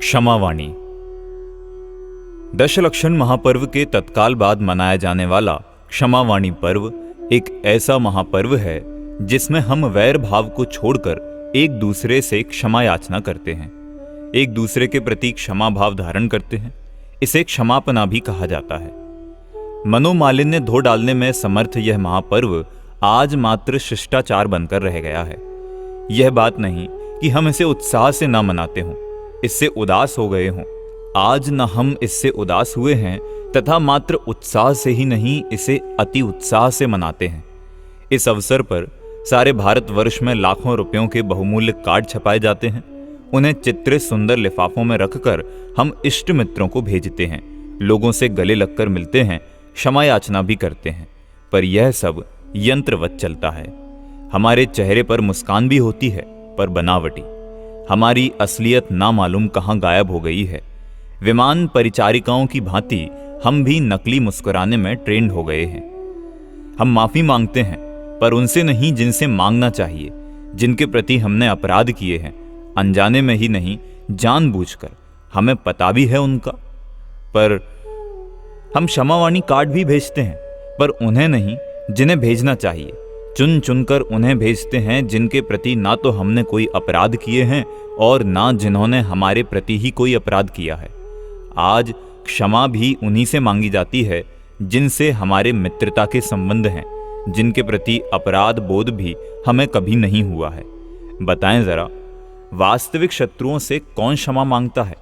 क्षमावाणी। दशलक्षण महापर्व के तत्काल बाद मनाया जाने वाला क्षमावाणी पर्व एक ऐसा महापर्व है जिसमें हम वैर भाव को छोड़कर एक दूसरे से क्षमा याचना करते हैं, एक दूसरे के प्रति क्षमा भाव धारण करते हैं। इसे क्षमापना भी कहा जाता है। मनोमालिन्य धो डालने में समर्थ यह महापर्व आज मात्र शिष्टाचार बनकर रह गया है। यह बात नहीं कि हम इसे उत्साह से न मनाते हों, इससे उदास हो गए हों। आज न हम इससे उदास हुए हैं तथा मात्र उत्साह से ही नहीं, इसे अति उत्साह से मनाते हैं। इस अवसर पर सारे भारतवर्ष में लाखों रुपयों के बहुमूल्य कार्ड छपाए जाते हैं। उन्हें चित्रित सुंदर लिफाफों में रखकर हम इष्ट मित्रों को भेजते हैं, लोगों से गले लगकर मिलते हैं, क्षमा याचना भी करते हैं। पर यह सब यंत्रवत चलता है। हमारे चेहरे पर मुस्कान भी होती है, पर बनावटी। हमारी असलियत ना मालूम कहाँ गायब हो गई है। विमान परिचारिकाओं की भांति हम भी नकली मुस्कुराने में ट्रेंड हो गए हैं। हम माफी मांगते हैं, पर उनसे नहीं जिनसे मांगना चाहिए, जिनके प्रति हमने अपराध किए हैं, अनजाने में ही नहीं जानबूझकर। हमें पता भी है उनका, पर हम क्षमावाणी कार्ड भी भेजते हैं, पर उन्हें नहीं जिन्हें भेजना चाहिए। चुन चुनकर उन्हें भेजते हैं जिनके प्रति ना तो हमने कोई अपराध किए हैं और ना जिन्होंने हमारे प्रति ही कोई अपराध किया है। आज क्षमा भी उन्हीं से मांगी जाती है जिनसे हमारे मित्रता के संबंध हैं, जिनके प्रति अपराध बोध भी हमें कभी नहीं हुआ है। बताएं जरा, वास्तविक शत्रुओं से कौन क्षमा मांगता है?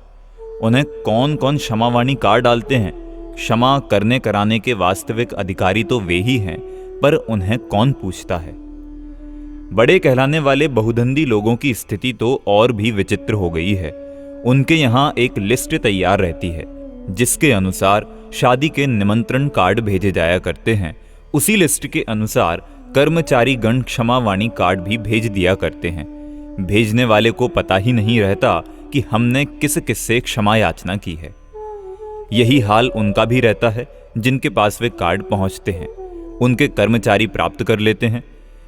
उन्हें कौन कौन क्षमावाणी कार्ड डालते हैं? क्षमा करने कराने के वास्तविक अधिकारी तो वे ही हैं, पर उन्हें कौन पूछता है? बड़े कहलाने वाले बहुधंधी लोगों की स्थिति तो और भी विचित्र हो गई है। उनके यहाँ एक लिस्ट तैयार रहती है जिसके अनुसार शादी के निमंत्रण कार्ड भेजे जाया करते हैं। उसी लिस्ट के अनुसार कर्मचारी गण क्षमावाणी कार्ड भी भेज दिया करते हैं। भेजने वाले को पता ही नहीं रहता कि हमने किस किस से क्षमा याचना की है। यही हाल उनका भी रहता है जिनके पास वे कार्ड पहुंचते हैं। उनके कर्मचारी प्राप्त कर लेते हैं।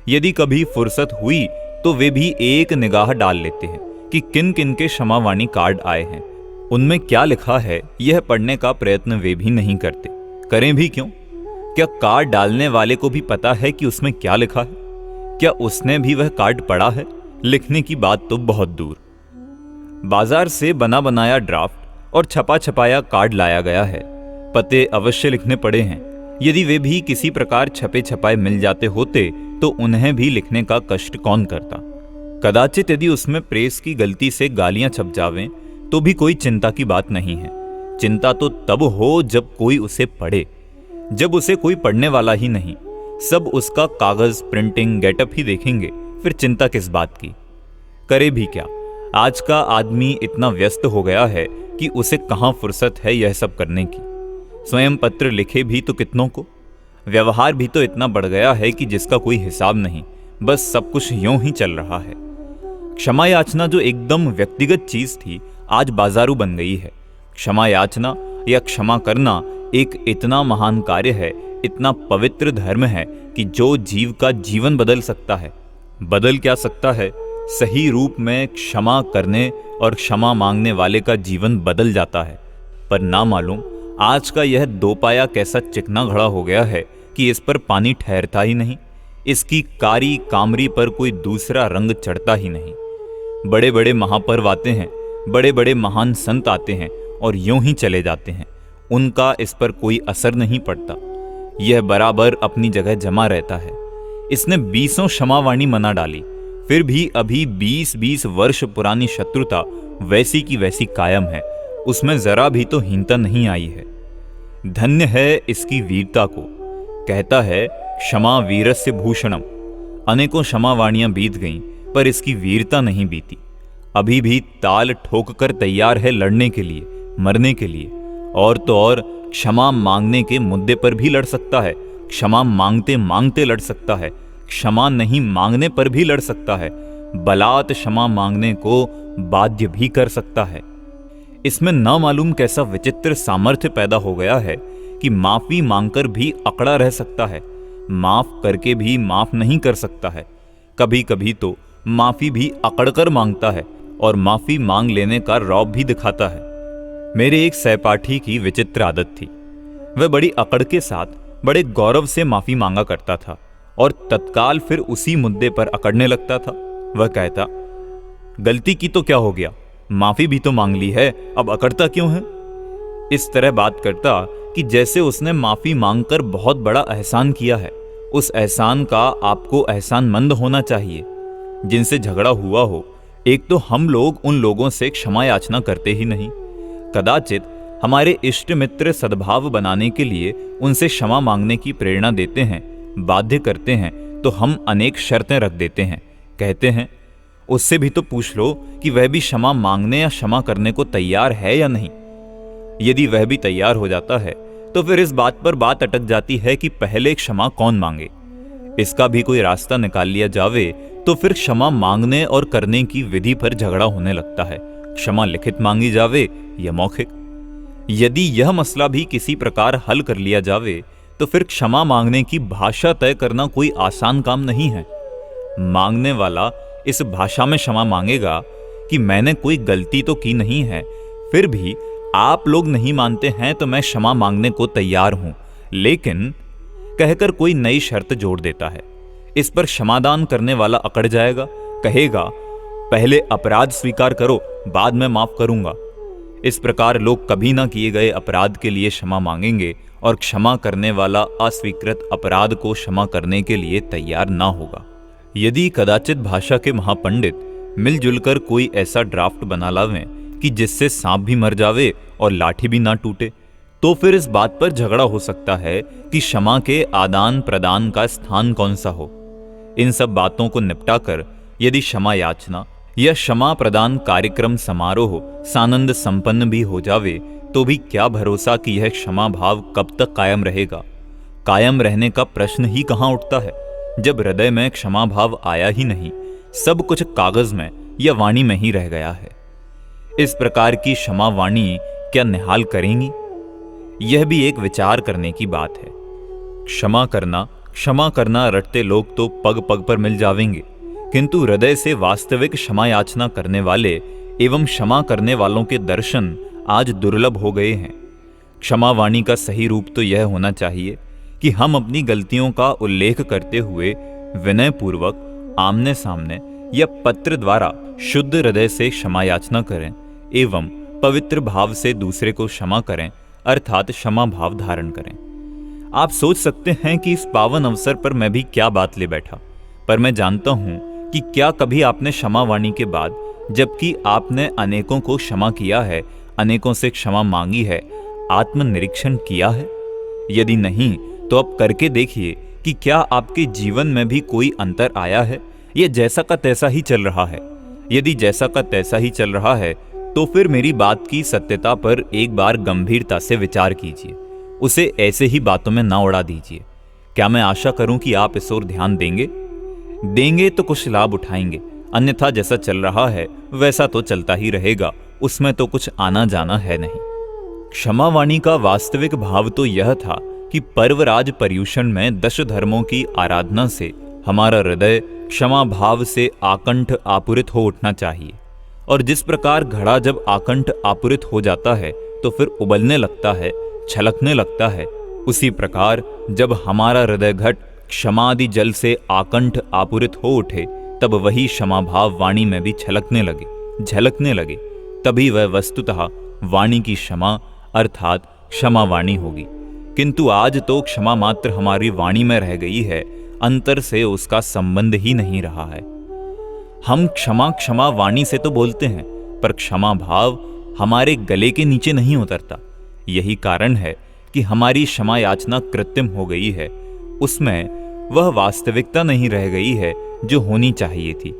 यदि कभी फुर्सत हुई तो वे भी एक निगाह डाल लेते हैं कि किन किन के क्षमावाणी कार्ड आए हैं। उनमें क्या लिखा है यह पढ़ने का प्रयत्न वे भी नहीं करते। करें भी क्यों? क्या कार्ड डालने वाले को भी पता है कि उसमें क्या लिखा है? क्या उसने भी वह कार्ड पढ़ा है? लिखने की बात तो बहुत दूर। बाजार से बना बनाया ड्राफ्ट और छपा छपाया कार्ड लाया गया है। पते अवश्य लिखने पड़े हैं। यदि वे भी किसी प्रकार छपे छपाए मिल जाते होते तो उन्हें भी लिखने का कष्ट कौन करता। कदाचित यदि उसमें प्रेस की गलती से गालियां छप जावें तो भी कोई चिंता की बात नहीं है। चिंता तो तब हो जब कोई उसे पढ़े। जब उसे कोई पढ़ने वाला ही नहीं, सब उसका कागज प्रिंटिंग गेटअप ही देखेंगे, फिर चिंता किस बात की? करे भी क्या? आज का आदमी इतना व्यस्त हो गया है कि उसे कहां फुर्सत है यह सब करने की। स्वयं पत्र लिखे भी तो कितनों को। व्यवहार भी तो इतना बढ़ गया है कि जिसका कोई हिसाब नहीं। बस सब कुछ यूं ही चल रहा है। क्षमा याचना जो एकदम व्यक्तिगत चीज थी, आज बाजारू बन गई है। क्षमा याचना या क्षमा करना एक इतना महान कार्य है, इतना पवित्र धर्म है कि जो जीव का जीवन बदल सकता है। बदल क्या सकता है? सही रूप में क्षमा करने और क्षमा मांगने वाले का जीवन बदल जाता है। पर ना मालूम आज का यह दोपाया कैसा चिकना घड़ा हो गया है कि इस पर पानी ठहरता ही नहीं। इसकी कारी कामरी पर कोई दूसरा रंग चढ़ता ही नहीं। बड़े बड़े महापर्व आते हैं, बड़े बड़े महान संत आते हैं और यूं ही चले जाते हैं। उनका इस पर कोई असर नहीं पड़ता। यह बराबर अपनी जगह जमा रहता है। इसने 20 क्षमावाणी मना डाली, फिर भी अभी 20-20 वर्ष पुरानी शत्रुता वैसी की वैसी कायम है। उसमें जरा भी तो हीनता नहीं आई है। धन्य है इसकी वीरता को। कहता है क्षमा वीरस्य भूषणम। अनेकों क्षमावाणियां बीत गईं, पर इसकी वीरता नहीं बीती। अभी भी ताल ठोक कर तैयार है लड़ने के लिए, मरने के लिए। और तो और क्षमा मांगने के मुद्दे पर भी लड़ सकता है। क्षमा मांगते मांगते लड़ सकता है। क्षमा नहीं मांगने पर भी लड़ सकता है। बलात् क्षमा मांगने को बाध्य भी कर सकता है। इसमें न मालूम कैसा विचित्र सामर्थ्य पैदा हो गया है कि माफी मांगकर भी अकड़ा रह सकता है, माफ करके भी माफ नहीं कर सकता है। कभी कभी तो माफी भी अकड़कर मांगता है और माफी मांग लेने का रौब भी दिखाता है। मेरे एक सहपाठी की विचित्र आदत थी। वह बड़ी अकड़ के साथ बड़े गौरव से माफी मांगा करता था और तत्काल फिर उसी मुद्दे पर अकड़ने लगता था। वह कहता, गलती की तो क्या हो गया, माफी भी तो मांग ली है, अब अकड़ता क्यों है? इस तरह बात करता कि जैसे उसने माफी मांगकर बहुत बड़ा एहसान किया है। उस एहसान का आपको एहसानमंद होना चाहिए। जिनसे झगड़ा हुआ हो, एक तो हम लोग उन लोगों से क्षमा याचना करते ही नहीं। कदाचित हमारे इष्ट मित्र सद्भाव बनाने के लिए उनसे क्षमा मांगने की प्रेरणा देते हैं, बाध्य करते हैं, तो हम अनेक शर्तें रख देते हैं। कहते हैं, उससे भी तो पूछ लो कि वह भी क्षमा मांगने या क्षमा करने को तैयार है या नहीं। यदि वह भी तैयार हो जाता है तो फिर इस बात पर बात अटक जाती है कि पहले क्षमा कौन मांगे। इसका भी कोई रास्ता निकाल लिया जावे तो फिर क्षमा मांगने और करने की विधि पर झगड़ा होने लगता है। क्षमा लिखित मांगी जावे या मौखिक। यदि यह मसला भी किसी प्रकार हल कर लिया जावे तो फिर क्षमा मांगने की भाषा तय करना कोई आसान काम नहीं है। मांगने वाला इस भाषा में क्षमा मांगेगा कि मैंने कोई गलती तो की नहीं है, फिर भी आप लोग नहीं मानते हैं तो मैं क्षमा मांगने को तैयार हूं, लेकिन कहकर कोई नई शर्त जोड़ देता है। इस पर क्षमादान करने वाला अकड़ जाएगा, कहेगा, पहले अपराध स्वीकार करो, बाद में माफ करूंगा। इस प्रकार लोग कभी ना किए गए अपराध के लिए क्षमा मांगेंगे और क्षमा करने वाला अस्वीकृत अपराध को क्षमा करने के लिए तैयार ना होगा। यदि कदाचित भाषा के महापंडित मिलजुल कर कोई ऐसा ड्राफ्ट बना लावें कि जिससे सांप भी मर जावे और लाठी भी ना टूटे, तो फिर इस बात पर झगड़ा हो सकता है कि क्षमा के आदान प्रदान का स्थान कौन सा हो। इन सब बातों को निपटाकर यदि क्षमा याचना या क्षमा प्रदान कार्यक्रम समारोह सानंद संपन्न भी हो जावे तो भी क्या भरोसा कि यह क्षमा भाव कब तक कायम रहेगा। कायम रहने का प्रश्न ही कहां उठता है जब हृदय में क्षमा भाव आया ही नहीं, सब कुछ कागज में या वाणी में ही रह गया है। इस प्रकार की क्षमा वाणी क्या निहाल करेंगी? यह भी एक विचार करने की बात है। क्षमा करना रटते लोग तो पग पग पर मिल जावेंगे, किंतु हृदय से वास्तविक क्षमा याचना करने वाले एवं क्षमा करने वालों के दर्शन आज दुर्लभ हो गए हैं। क्षमा वाणी का सही रूप तो यह होना चाहिए कि हम अपनी गलतियों का उल्लेख करते हुए विनय पूर्वक आमने सामने या पत्र द्वारा शुद्ध हृदय से क्षमा याचना करें एवं पवित्र भाव से दूसरे को क्षमा करें, अर्थात क्षमा भाव धारण करें। आप सोच सकते हैं कि इस पावन अवसर पर मैं भी क्या बात ले बैठा, पर मैं जानता हूं कि क्या कभी आपने क्षमा वाणी के बाद, जबकि आपने अनेकों को क्षमा किया है, अनेकों से क्षमा मांगी है, आत्मनिरीक्षण किया है? यदि नहीं तो अब करके देखिए कि क्या आपके जीवन में भी कोई अंतर आया है या जैसा का तैसा ही चल रहा है। यदि जैसा का तैसा ही चल रहा है तो फिर मेरी बात की सत्यता पर एक बार गंभीरता से विचार कीजिए, उसे ऐसे ही बातों में ना उड़ा दीजिए। क्या मैं आशा करूं कि आप इस ओर ध्यान देंगे तो कुछ लाभ उठाएंगे, अन्यथा जैसा चल रहा है वैसा तो चलता ही रहेगा, उसमें तो कुछ आना जाना है नहीं। क्षमा वाणी का वास्तविक भाव तो यह था कि पर्वराज पर्यूषण में 10 धर्मों की आराधना से हमारा हृदय क्षमा भाव से आकंठ आपुरित हो उठना चाहिए, और जिस प्रकार घड़ा जब आकंठ आपुरित हो जाता है तो फिर उबलने लगता है, छलकने लगता है, उसी प्रकार जब हमारा हृदय घट क्षमादि जल से आकंठ आपुरित हो उठे तब वही क्षमा भाव वाणी में भी छलकने लगे, झलकने लगे, तभी वह वस्तुतः वाणी की क्षमा अर्थात क्षमा वाणी होगी। किंतु आज तो क्षमा मात्र हमारी वाणी में रह गई है, अंतर से उसका संबंध ही नहीं रहा है। हम क्षमा वाणी से तो बोलते हैं, पर क्षमा भाव हमारे गले के नीचे नहीं उतरता। यही कारण है कि हमारी क्षमा याचना कृत्रिम हो गई है, उसमें वह वास्तविकता नहीं रह गई है जो होनी चाहिए थी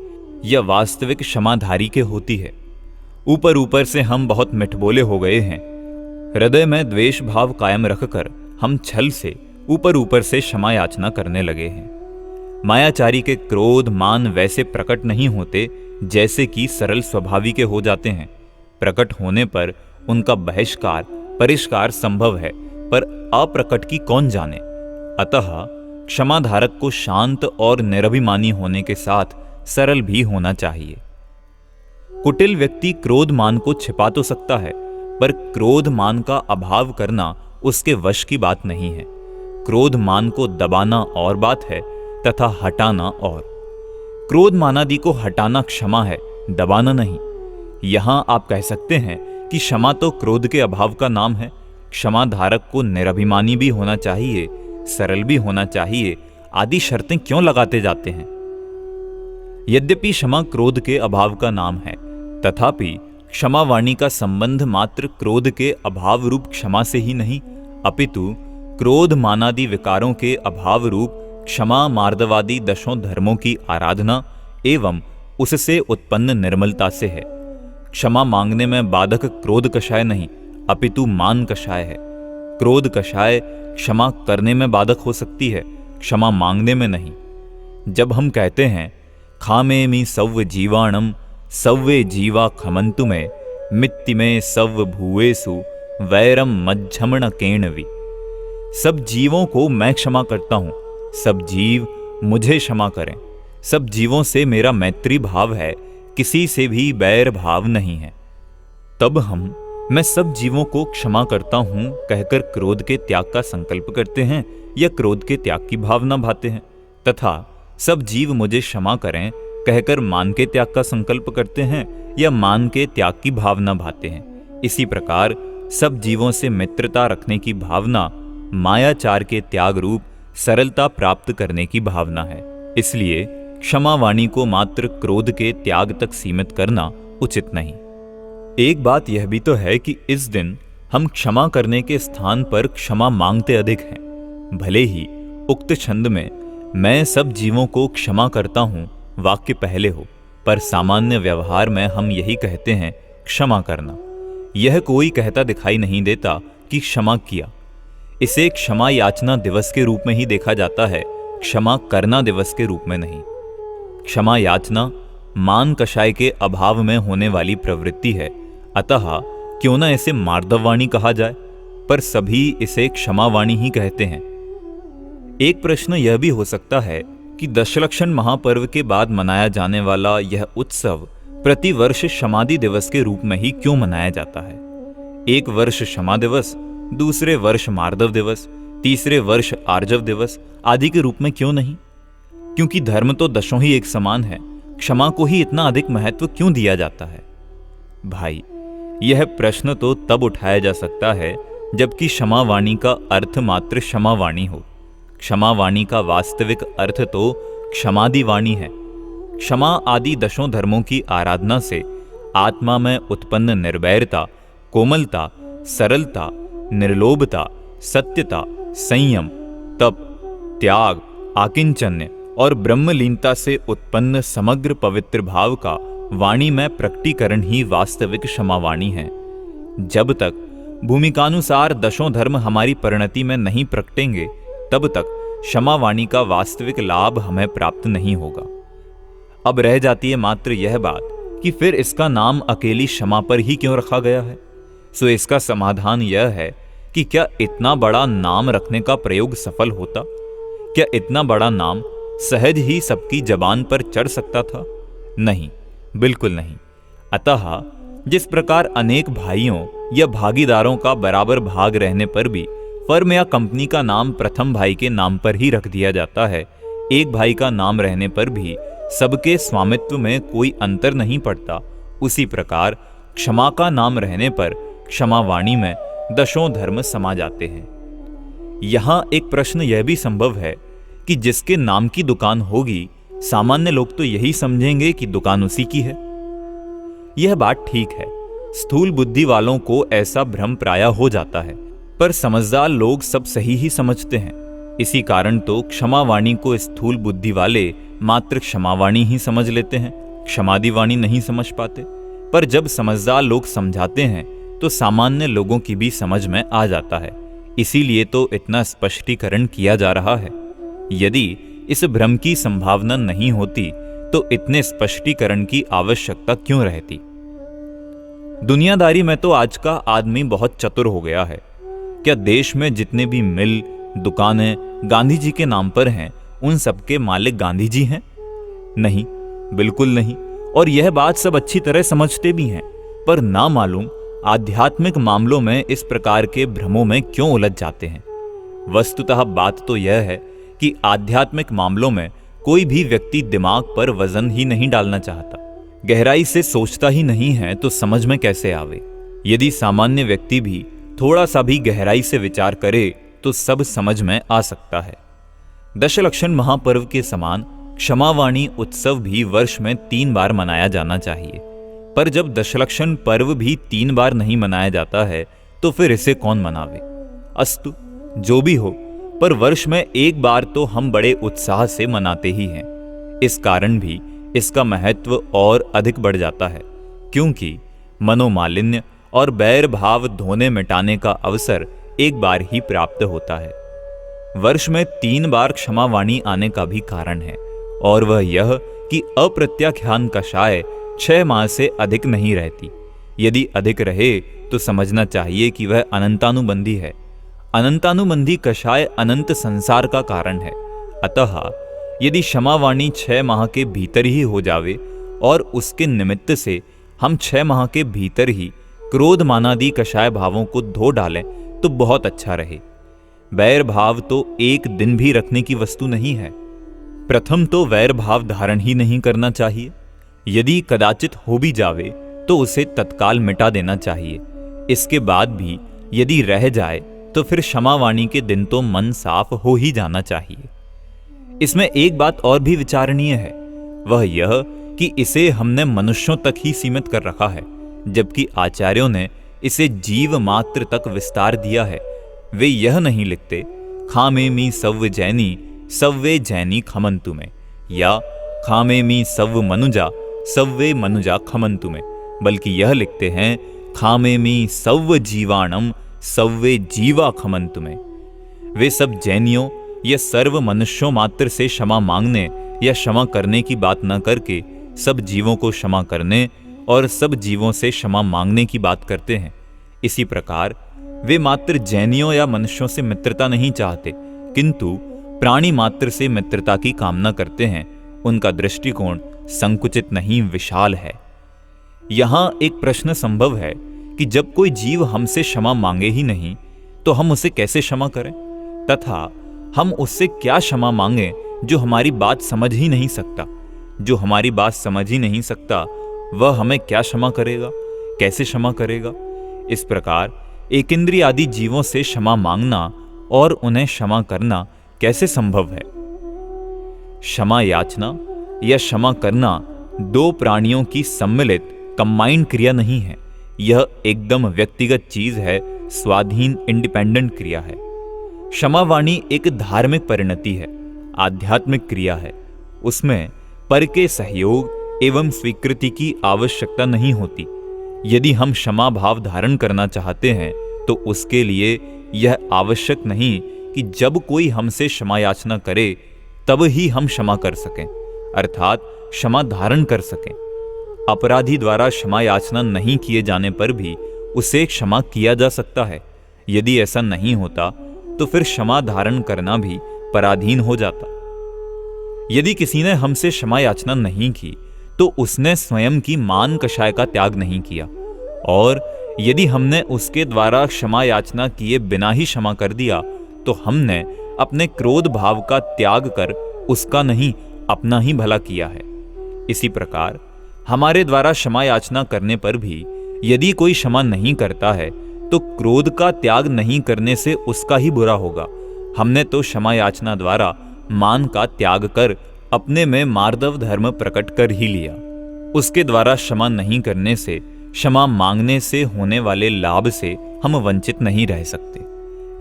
या वास्तविक क्षमाधारी के होती है। ऊपर ऊपर से हम बहुत मिठबोले हो गए हैं। हृदय में द्वेष भाव कायम रखकर हम छल से ऊपर ऊपर से क्षमा याचना करने लगे हैं। मायाचारी के क्रोध मान वैसे प्रकट नहीं होते जैसे कि सरल स्वभावी के हो जाते हैं। प्रकट होने पर उनका बहिष्कार परिष्कार संभव है, पर अप्रकट की कौन जाने। अतः क्षमाधारक को शांत और निरभिमानी होने के साथ सरल भी होना चाहिए। कुटिल व्यक्ति क्रोध मान को छिपा तो सकता है, पर क्रोध मान का अभाव करना उसके वश की बात नहीं है। क्रोध मान को दबाना और बात है तथा हटाना और। क्रोध मानादि को हटाना क्षमा है, दबाना नहीं। यहां आप कह सकते हैं कि क्षमा तो क्रोध के अभाव का नाम है। क्षमा धारक को निरभिमानी भी होना चाहिए, सरल भी होना चाहिए, आदि शर्तें क्यों लगाते जाते हैं? यद्यपि क्षमा क्रोध के अभाव का नाम है, तथापि क्षमा वाणी का संबंध मात्र क्रोध के अभाव रूप क्षमा से ही नहीं, अपितु क्रोध मानादि विकारों के अभाव रूप क्षमा मार्दवादी दशों धर्मों की आराधना एवं उससे उत्पन्न निर्मलता से है। क्षमा मांगने में बाधक क्रोध कषाय नहीं, अपितु मान कषाय है। क्रोध कषाय क्षमा करने में बाधक हो सकती है, क्षमा मांगने में नहीं। जब हम कहते हैं खामेमि सव्व जीवाणम सव्वे जीवा खमंतु में मित्ति में सव्व भूवेसु वैरम मज्झमण केणवी, सब जीवों को मैं क्षमा करता हूं, सब जीव मुझे क्षमा करें। सब जीवों से मेरा मैत्री भाव है, किसी से भी बैर भाव नहीं है। तब हम मैं सब जीवों को क्षमा करता हूं कहकर क्रोध के त्याग का संकल्प करते हैं या क्रोध के त्याग की भावना भाते हैं, तथा सब जीव मुझे क्षमा करें कहकर मान के त्याग का संकल्प करते हैं या मान के त्याग की भावना भाते हैं। इसी प्रकार सब जीवों से मित्रता रखने की भावना मायाचार के त्याग रूप सरलता प्राप्त करने की भावना है। इसलिए क्षमा वाणी को मात्र क्रोध के त्याग तक सीमित करना उचित नहीं। एक बात यह भी तो है कि इस दिन हम क्षमा करने के स्थान पर क्षमा मांगते अधिक हैं। भले ही उक्त छंद में मैं सब जीवों को क्षमा करता हूं वाक्य पहले हो, पर सामान्य व्यवहार में हम यही कहते हैं क्षमा करना। यह कोई कहता दिखाई नहीं देता कि क्षमा किया। इसे क्षमा याचना दिवस के रूप में ही देखा जाता है, क्षमा करना दिवस के रूप में नहीं। क्षमा याचना मान कषाय के अभाव में होने वाली प्रवृत्ति है, अतः क्यों न इसे मार्दववाणी कहा जाए, पर सभी इसे क्षमावाणी ही कहते हैं। एक प्रश्न यह भी हो सकता है कि दशलक्षण महापर्व के बाद मनाया जाने वाला यह उत्सव प्रतिवर्ष क्षमादि दिवस के रूप में ही क्यों मनाया जाता है? एक वर्ष क्षमा दिवस, दूसरे वर्ष मार्दव दिवस, तीसरे वर्ष आर्जव दिवस आदि के रूप में क्यों नहीं? क्योंकि धर्म तो दशों ही एक समान है, क्षमा को ही इतना अधिक महत्व क्यों दिया जाता है? भाई, यह प्रश्न तो तब उठाया जा सकता है जबकि क्षमावाणी का अर्थ मात्र क्षमावाणी हो। क्षमावाणी का वास्तविक अर्थ तो क्षमादि वाणी है। क्षमा आदि दशों धर्मों की आराधना से आत्मा में उत्पन्न निर्वैरता, कोमलता, सरलता, निर्लोभता, सत्यता, संयम, तप, त्याग, आकिंचन्य और ब्रह्मलीनता से उत्पन्न समग्र पवित्र भाव का वाणी में प्रकटीकरण ही वास्तविक क्षमावाणी है। जब तक भूमिकानुसार दशों धर्म हमारी परिणति में नहीं प्रकटेंगे, तब तक क्षमावाणी का वास्तविक लाभ हमें प्राप्त नहीं होगा। अब रह जाती है मात्र यह बात कि फिर इसका नाम अकेली क्षमा पर ही क्यों रखा गया है? सो इसका समाधान यह है कि क्या इतना बड़ा नाम रखने का प्रयोग सफल होता? क्या इतना बड़ा नाम सहज ही सबकी जबान पर चढ़ सकता था? नहीं, बिल्कुल नहीं। अतः जिस प्रकार अनेक भाइयों या भागीदारों का बराबर भाग रहने पर भी फर्म या कंपनी का नाम प्रथम भाई के नाम पर ही रख दिया जाता है, एक भाई का नाम रहने पर भी सबके स्वामित्व में कोई अंतर नहीं पड़ता, उसी प्रकार क्षमा का नाम रहने पर क्षमावाणी में दशों धर्म समा जाते हैं। यहां एक प्रश्न यह भी संभव है कि जिसके नाम की दुकान होगी, सामान्य लोग तो यही समझेंगे कि दुकान उसी की है। यह बात ठीक है, स्थूल बुद्धि वालों को ऐसा भ्रम प्रायः हो जाता है, पर समझदार लोग सब सही ही समझते हैं। इसी कारण तो क्षमावाणी को स्थूल बुद्धि वाले मात्र क्षमावाणी ही समझ लेते हैं, क्षमादि वाणी नहीं समझ पाते। पर जब समझदार लोग समझाते हैं तो सामान्य लोगों की भी समझ में आ जाता है। इसीलिए तो इतना स्पष्टीकरण किया जा रहा है। यदि इस भ्रम की संभावना नहीं होती तो इतने स्पष्टीकरण की आवश्यकता क्यों रहती? दुनियादारी में तो आज का आदमी बहुत चतुर हो गया है। क्या देश में जितने भी मिल, दुकानें गांधी जी के नाम पर हैं, उन सबके मालिक गांधी जी हैं? नहीं, बिल्कुल नहीं। और यह बात सब अच्छी तरह समझते भी हैं, पर ना मालूम आध्यात्मिक मामलों में इस प्रकार के भ्रमों में क्यों उलझ जाते हैं। वस्तुतः बात तो यह है कि आध्यात्मिक मामलों में कोई भी व्यक्ति दिमाग पर वजन ही नहीं डालना चाहता, गहराई से सोचता ही नहीं है, तो समझ में कैसे आवे। यदि सामान्य व्यक्ति भी थोड़ा सा भी गहराई से विचार करे तो सब समझ में आ सकता है। दशलक्षण महापर्व के समान क्षमावाणी उत्सव भी वर्ष में 3 बार मनाया जाना चाहिए, पर जब दशलक्षण पर्व भी 3 बार नहीं मनाया जाता है तो फिर इसे कौन मनावे। अस्तु, जो भी हो, पर वर्ष में 1 बार तो हम बड़े उत्साह से मनाते ही हैं। इस कारण भी इसका महत्व और अधिक बढ़ जाता है, क्योंकि मनोमालिन्य और बैर भाव धोने मिटाने का अवसर 1 बार ही प्राप्त होता है। वर्ष में 3 बार क्षमावाणी आने का भी कारण है, और वह यह कि अप्रत्याख्यान कषाय 6 माह से अधिक नहीं रहती। यदि अधिक रहे तो समझना चाहिए कि वह अनंतानुबंधी है। अनंतानुबंधी कषाय अनंत संसार का कारण है। अतः यदि क्षमावाणी 6 माह के भीतर ही हो जावे और उसके निमित्त से हम 6 माह के भीतर ही क्रोध मानादि कषाय भावों को धो डालें तो बहुत अच्छा रहे। वैर भाव तो 1 दिन भी रखने की वस्तु नहीं है। प्रथम तो वैर भाव धारण ही नहीं करना चाहिए। यदि कदाचित हो भी जावे तो उसे तत्काल मिटा देना चाहिए। इसके बाद भी यदि रह जाए तो फिर क्षमावाणी के दिन तो मन साफ हो ही जाना चाहिए। इसमें एक बात और भी विचारणीय है, वह यह कि इसे हमने मनुष्यों तक ही सीमित कर रखा है, जबकि आचार्यों ने इसे जीव मात्र तक विस्तार दिया है। वे यह नहीं लिखते खामेमी सव्व जैनी सव्वे जैनी खमंतु में, या खामेमी सव्व मनुजा सव्वे मनुजा खमंतु में, बल्कि यह लिखते हैं खामेमी सव्व जीवाणम सव्वे जीवा खमंतु में। वे सब जैनियों या सर्व मनुष्यों मात्र से क्षमा मांगने या क्षमा करने की बात न करके सब जीवों को क्षमा करने और सब जीवों से क्षमा मांगने की बात करते हैं। इसी प्रकार वे मात्र जैनियों या मनुष्यों से मित्रता नहीं चाहते, किंतु प्राणी मात्र से मित्रता की कामना करते हैं। उनका दृष्टिकोण संकुचित नहीं, विशाल है। यहां एक प्रश्न संभव है कि जब कोई जीव हमसे क्षमा मांगे ही नहीं तो हम उसे कैसे क्षमा करें, तथा हम उससे क्या क्षमा मांगे जो हमारी बात समझ ही नहीं सकता। जो हमारी बात समझ ही नहीं सकता वह हमें क्या क्षमा करेगा, कैसे क्षमा करेगा। इस प्रकार एकेंद्रिय आदि जीवों से क्षमा मांगना और उन्हें क्षमा करना कैसे संभव है। क्षमा याचना या क्षमा करना 2 प्राणियों की सम्मिलित कंबाइंड क्रिया नहीं है। यह एकदम व्यक्तिगत चीज है, स्वाधीन इंडिपेंडेंट क्रिया है। क्षमावाणी एक धार्मिक परिणति है, आध्यात्मिक क्रिया है। उसमें पर के सहयोग एवं स्वीकृति की आवश्यकता नहीं होती। यदि हम क्षमा भाव धारण करना चाहते हैं तो उसके लिए यह आवश्यक नहीं कि जब कोई हमसे क्षमा याचना करे तब ही हम क्षमा कर सकें, अर्थात क्षमा धारण कर सकें। अपराधी द्वारा क्षमा याचना नहीं किए जाने पर भी उसे क्षमा किया जा सकता है। यदि ऐसा नहीं होता तो फिर क्षमा धारण करना भी पराधीन हो जाता। यदि किसी ने हमसे क्षमा याचना नहीं की तो उसने स्वयं की मान कषाय का त्याग नहीं किया, और यदि हमने उसके द्वारा क्षमा याचना किए बिना ही क्षमा कर दिया तो हमने अपने क्रोध भाव का त्याग कर उसका नहीं अपना ही भला किया है। इसी प्रकार हमारे द्वारा क्षमा याचना करने पर भी यदि कोई क्षमा नहीं करता है तो क्रोध का त्याग नहीं करने से उसका ही बुरा होगा। हमने तो क्षमा याचना द्वारा मान का त्याग कर अपने में मार्दव धर्म प्रकट कर ही लिया। उसके द्वारा क्षमा नहीं करने से, क्षमा मांगने से होने वाले लाभ से हम वंचित नहीं रह सकते।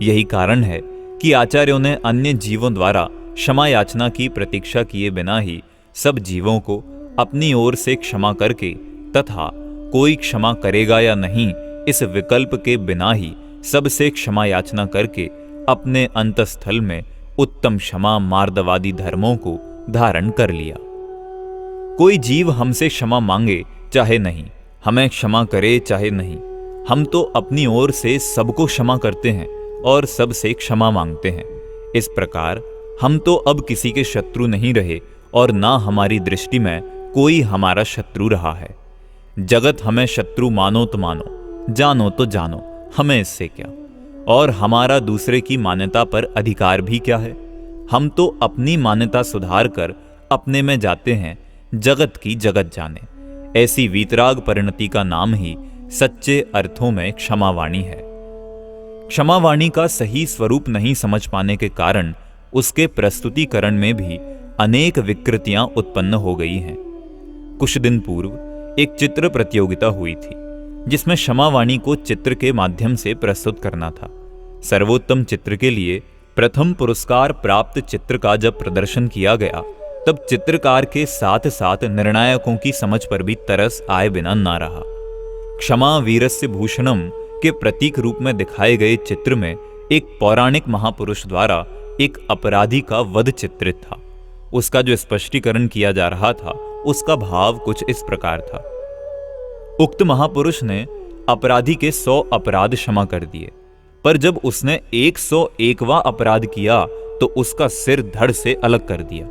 यही कारण है कि आचार्यों ने अन्य जीवों द्वारा क्षमा याचना की प्रतीक्षा किए बिना ही सब जीवों को अपनी ओर से क्षमा करके तथा कोई क्षमा करेगा या नहीं इस विकल्प के बिना ही सबसे क्षमा याचना करके अपने अंतस्थल में उत्तम क्षमा मार्दवादी धर्मों को धारण कर लिया। कोई जीव हमसे क्षमा मांगे चाहे नहीं, हमें क्षमा करे चाहे नहीं, हम तो अपनी ओर से सबको क्षमा करते हैं और सबसे क्षमा मांगते हैं। इस प्रकार हम तो अब किसी के शत्रु नहीं रहे और ना हमारी दृष्टि में कोई हमारा शत्रु रहा है। जगत हमें शत्रु मानो तो मानो, जानो तो जानो, हमें इससे क्या। और हमारा दूसरे की मान्यता पर अधिकार भी क्या है। हम तो अपनी मान्यता सुधार कर अपने में जाते हैं, जगत की जगत जाने। ऐसी वीतराग परिणति का नाम ही सच्चे अर्थों में क्षमावाणी है। क्षमावाणी का सही स्वरूप नहीं समझ पाने के कारण उसके प्रस्तुतिकरण में भी अनेक विकृतियां उत्पन्न हो गई हैं। कुछ दिन पूर्व एक चित्र प्रतियोगिता हुई थी, जिसमें क्षमावाणी को चित्र के माध्यम से प्रस्तुत करना था। सर्वोत्तम चित्र के लिए प्रथम पुरस्कार प्राप्त चित्र का जब प्रदर्शन किया गया, तब चित्रकार के साथ साथ निर्णायकों की समझ पर भी तरस आए बिना ना रहा। क्षमा वीरस्य भूषणम के प्रतीक रूप में दिखाए गए चित्र में एक पौराणिक महापुरुष द्वारा एक अपराधी का वध चित्रित था। उसका जो स्पष्टीकरण किया जा रहा था, उसका भाव कुछ इस प्रकार था। उक्त महापुरुष ने अपराधी के 100 अपराध क्षमा कर दिए, पर जब उसने 101वां अपराध किया तो उसका सिर धड़ से अलग कर दिया।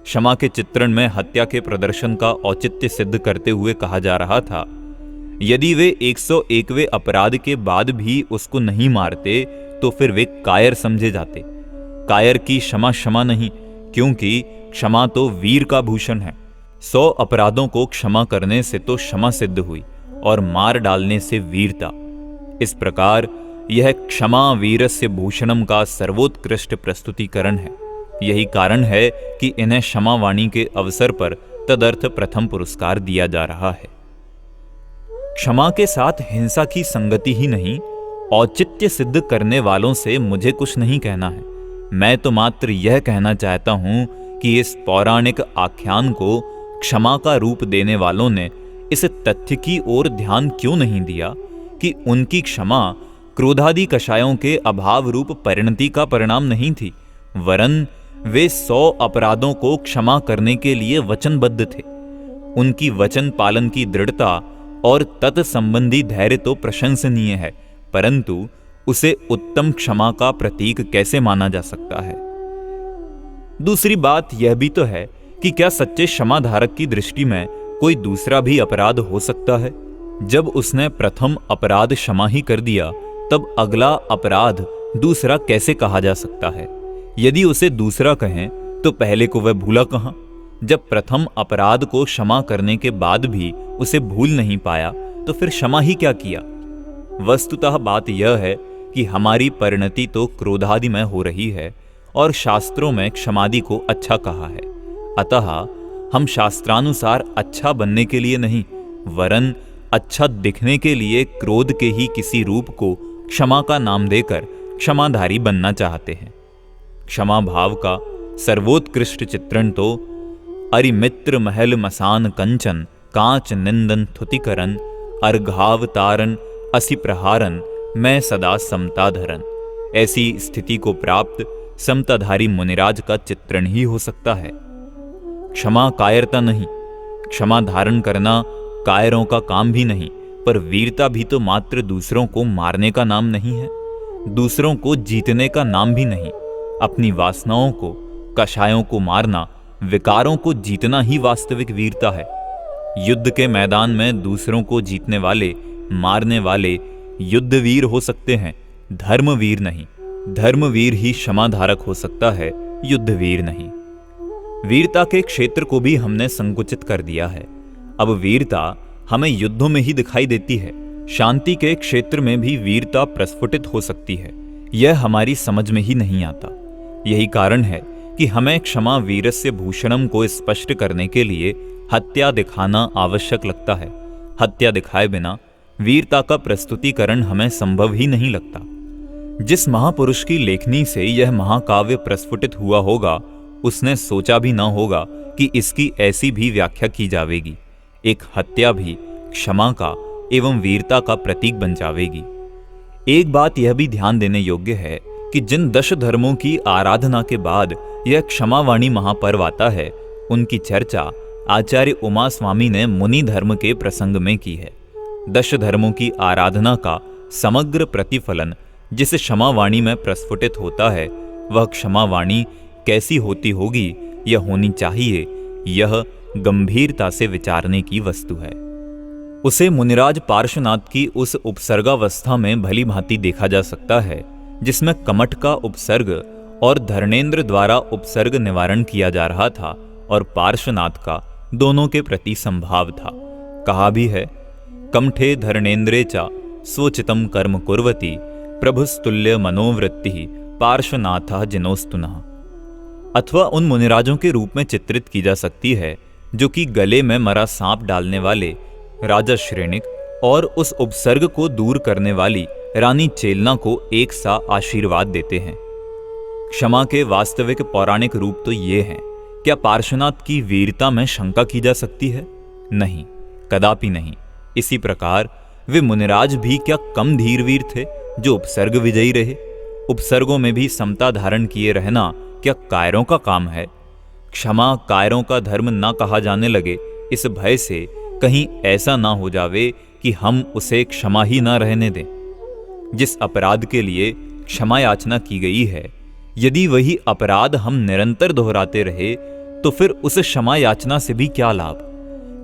क्षमा के चित्रण में हत्या के प्रदर्शन का औचित्य सिद्ध करते हुए कहा जा रहा था, यदि वे 101वें अपराध के बाद भी उसको नहीं मारते तो फिर वे कायर समझे जाते। कायर की क्षमा क्षमा नहीं, क्योंकि क्षमा तो वीर का भूषण है। 100 अपराधों को क्षमा करने से तो क्षमा सिद्ध हुई और मार डालने से वीरता। इस प्रकार यह क्षमा वीरस्य भूषणम का सर्वोत्कृष्ट प्रस्तुतिकरण है। यही कारण है कि इन्हें क्षमावाणी के अवसर पर तदर्थ प्रथम पुरस्कार दिया जा रहा है। क्षमा के साथ हिंसा की संगति ही नहीं, औचित्य सिद्ध करने वालों से मुझे कुछ नहीं कहना है। मैं तो मात्र यह कहना चाहता हूं कि इस पौराणिक आख्यान को क्षमा का रूप देने वालों ने इस तथ्य की ओर ध्यान क्यों नहीं दिया कि उनकी क्षमा क्रोधादि कषायों के अभाव रूप परिणति का परिणाम नहीं थी, वरन वे 100 अपराधों को क्षमा करने के लिए वचनबद्ध थे। उनकी वचन पालन की दृढ़ता और तत्संबंधी धैर्य तो प्रशंसनीय है, परंतु उसे उत्तम क्षमा का प्रतीक कैसे माना जा सकता है। दूसरी बात यह भी तो है कि क्या सच्चे क्षमाधारक की दृष्टि में कोई दूसरा भी अपराध हो सकता है। जब उसने प्रथम अपराध क्षमा ही कर दिया, तब अगला अपराध दूसरा कैसे कहा जा सकता है। यदि उसे दूसरा कहें तो पहले को वह भूला कहां। जब प्रथम अपराध को क्षमा करने के बाद भी उसे भूल नहीं पाया, तो फिर क्षमा ही क्या किया। वस्तुतः बात यह है कि हमारी परिणति तो क्रोधादि में हो रही है और शास्त्रों में क्षमादि को अच्छा कहा है। अतः हम शास्त्रानुसार अच्छा बनने के लिए नहीं, वरन अच्छा दिखने के लिए क्रोध के ही किसी रूप को क्षमा का नाम देकर क्षमाधारी बनना चाहते हैं। क्षमा भाव का सर्वोत्कृष्ट चित्रण तो अरिमित्र महल मसान कंचन कांच निंदन थुतिकरन अर्घाव तारन असि प्रहारन मैं सदा समता धरन, ऐसी स्थिति को प्राप्त समताधारी मुनिराज का चित्रण ही हो सकता है। क्षमा कायरता नहीं, क्षमा धारण करना कायरों का काम भी नहीं, पर वीरता भी तो मात्र दूसरों को मारने का नाम नहीं है, दूसरों को जीतने का नाम भी नहीं। अपनी वासनाओं को, कषायों को मारना, विकारों को जीतना ही वास्तविक वीरता है। युद्ध के मैदान में दूसरों को जीतने वाले, मारने वाले युद्धवीर हो सकते हैं, धर्मवीर नहीं। धर्मवीर ही क्षमाधारक हो सकता है, युद्धवीर नहीं। वीरता के क्षेत्र को भी हमने संकुचित कर दिया है। अब वीरता हमें युद्धों में ही दिखाई देती है, शांति के क्षेत्र में भी वीरता प्रस्फुटित हो सकती है। यह हमारी समझ में ही नहीं आता। यही कारण है कि हमें क्षमा वीरस्य भूषणम को स्पष्ट करने के लिए हत्या दिखाना आवश्यक लगता है। हत्या दिखाए बिना वीरता का प्रस्तुतिकरण हमें संभव ही नहीं लगता। जिस महापुरुष की लेखनी से यह महाकाव्य प्रस्फुटित हुआ होगा, उसने सोचा भी ना होगा कि इसकी ऐसी भी व्याख्या की जाएगी। एक हत्या भी क्षमा का एवं वीरता का प्रतीक बन जाएगी। एक बात यह भी ध्यान देने योग्य है कि जिन 10 धर्मों की आराधना के बाद यह क्षमावाणी महापर्व आता है, उनकी चर्चा आचार्य उमा स्वामी ने मुनि धर्म के प्रसंग में की है। 10 धर्मों की आराधना का समग्र प्रतिफलन जिस क्षमावाणी में प्रस्फुटित होता है, वह क्षमावाणी कैसी होती होगी या होनी चाहिए, यह गंभीरता से विचारने की वस्तु है। उसे मुनिराज पार्श्वनाथ की उस उपसर्गावस्था में भली भांति देखा जा सकता है जिसमें कमठ का उपसर्ग और धर्णेन्द्र द्वारा उपसर्ग निवारण किया जा रहा था और पार्श्वनाथ का दोनों के प्रति संभाव था। कहा भी है, कमठे धर्णेन्द्रे चा स्वोचितम कर्म कुर्वती प्रभुस्तुल्य मनोवृत्ति पार्श्वनाथ जिनोस्तुनः। अथवा उन मुनिराजों के रूप में चित्रित की जा सकती है जो कि गले में मरा सांप डालने वाले राजा श्रेणिक और उस उपसर्ग को दूर करने वाली रानी चेलना को एक सा आशीर्वाद देते हैं। क्षमा के वास्तविक पौराणिक रूप तो ये हैं। क्या पार्श्वनाथ की वीरता में शंका की जा सकती है? नहीं, कदापि नहीं। इसी प्रकार वे मुनिराज भी क्या कम धीरवीर थे जो उपसर्ग विजयी रहे? उपसर्गों में भी समता धारण किए रहना क्या कायरों का काम है? क्षमा कायरों का धर्म ना कहा जाने लगे, इस भय से कहीं ऐसा ना हो जावे कि हम उसे क्षमा ही ना रहने दें। जिस अपराध के लिए क्षमा याचना की गई है, यदि वही अपराध हम निरंतर दोहराते रहे तो फिर उस क्षमा याचना से भी क्या लाभ?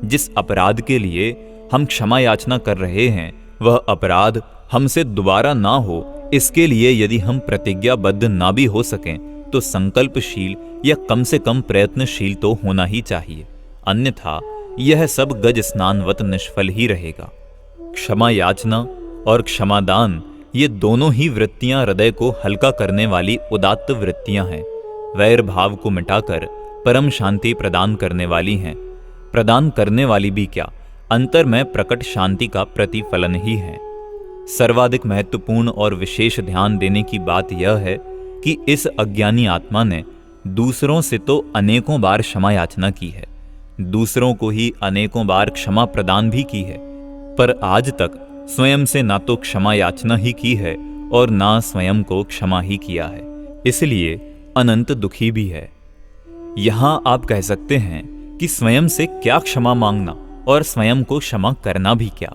जिस अपराध के लिए हम क्षमा याचना कर रहे हैं वह अपराध हमसे दोबारा ना हो, इसके लिए यदि हम प्रतिज्ञाबद्ध ना भी हो सकें तो संकल्पशील या कम से कम प्रयत्नशील तो होना ही चाहिए, अन्यथा यह सब गज स्नानवत निष्फल ही रहेगा। क्षमा याचना और क्षमादान ये दोनों ही वृत्तियां हृदय को हल्का करने वाली उदात्त वृत्तियां हैं। वैर भाव को मिटाकर परम शांति प्रदान करने वाली हैं। प्रदान करने वाली भी क्या, अंतर में प्रकट शांति का प्रतिफलन ही है। सर्वाधिक महत्वपूर्ण और विशेष ध्यान देने की बात यह है कि इस अज्ञानी आत्मा ने दूसरों से तो अनेकों बार क्षमा याचना की है, दूसरों को ही अनेकों बार क्षमा प्रदान भी की है, पर आज तक स्वयं से ना तो क्षमा याचना ही की है और ना स्वयं को क्षमा ही किया है, इसलिए अनंत दुखी भी है। यहां आप कह सकते हैं कि स्वयं से क्या क्षमा मांगना और स्वयं को क्षमा करना भी क्या।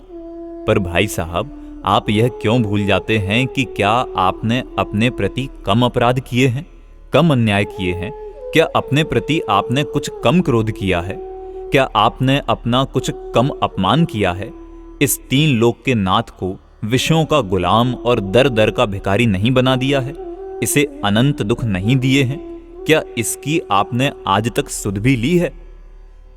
पर भाई साहब, आप यह क्यों भूल जाते हैं कि क्या आपने अपने प्रति कम अपराध किए हैं, कम अन्याय किए हैं? क्या अपने प्रति आपने कुछ कम क्रोध किया है? क्या आपने अपना कुछ कम अपमान किया है? इस तीन लोक के नाथ को विषयों का गुलाम और दर दर का भिखारी नहीं बना दिया है? इसे अनंत दुख नहीं दिए हैं? क्या इसकी आपने आज तक सुध भी ली है?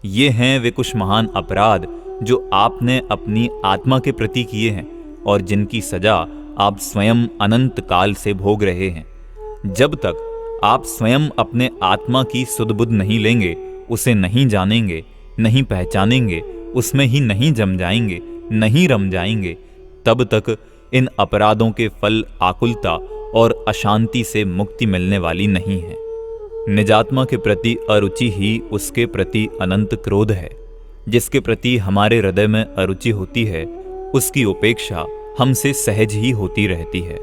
ये हैं वे कुछ महान अपराध जो आपने अपनी आत्मा के प्रति किए हैं और जिनकी सजा आप स्वयं अनंत काल से भोग रहे हैं। जब तक आप स्वयं अपने आत्मा की सुध बुध नहीं लेंगे, उसे नहीं जानेंगे, नहीं पहचानेंगे, उसमें ही नहीं जम जाएंगे, नहीं रम जाएंगे, तब तक इन अपराधों के फल आकुलता और अशांति से मुक्ति मिलने वाली नहीं है। निजात्मा के प्रति अरुचि ही उसके प्रति अनंत क्रोध है। जिसके प्रति हमारे हृदय में अरुचि होती है उसकी उपेक्षा हमसे सहज ही होती रहती है।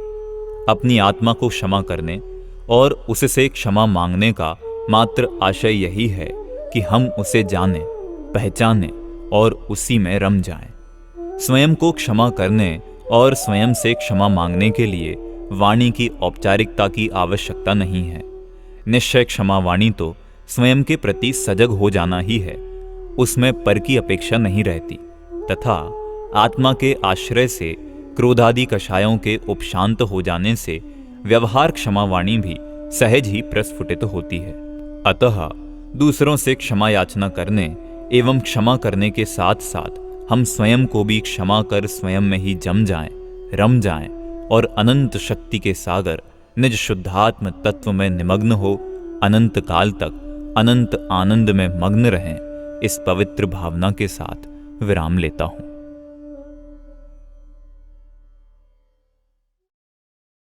अपनी आत्मा को क्षमा करने और उससे क्षमा मांगने का मात्र आशय यही है कि हम उसे जानें, पहचानें और उसी में रम जाएं। स्वयं को क्षमा करने और स्वयं से क्षमा मांगने के लिए वाणी की औपचारिकता की आवश्यकता नहीं है। निश्चय क्षमा वाणी तो स्वयं के प्रति सजग हो जाना ही है, उसमें पर की अपेक्षा नहीं रहती, तथा आत्मा के आश्रय से क्रोधादि कषायों के उपशांत हो जाने से व्यवहार क्षमावाणी भी सहज ही प्रस्फुटित होती है। अतः दूसरों से क्षमा याचना करने एवं क्षमा करने के साथ साथ हम स्वयं को भी क्षमा कर स्वयं में ही जम जाएं, रम जाएं और अनंत शक्ति के सागर निज शुद्धात्म तत्व में निमग्न हो अनंत काल तक अनंत आनंद में मग्न रहें, इस पवित्र भावना के साथ विराम लेता हूं।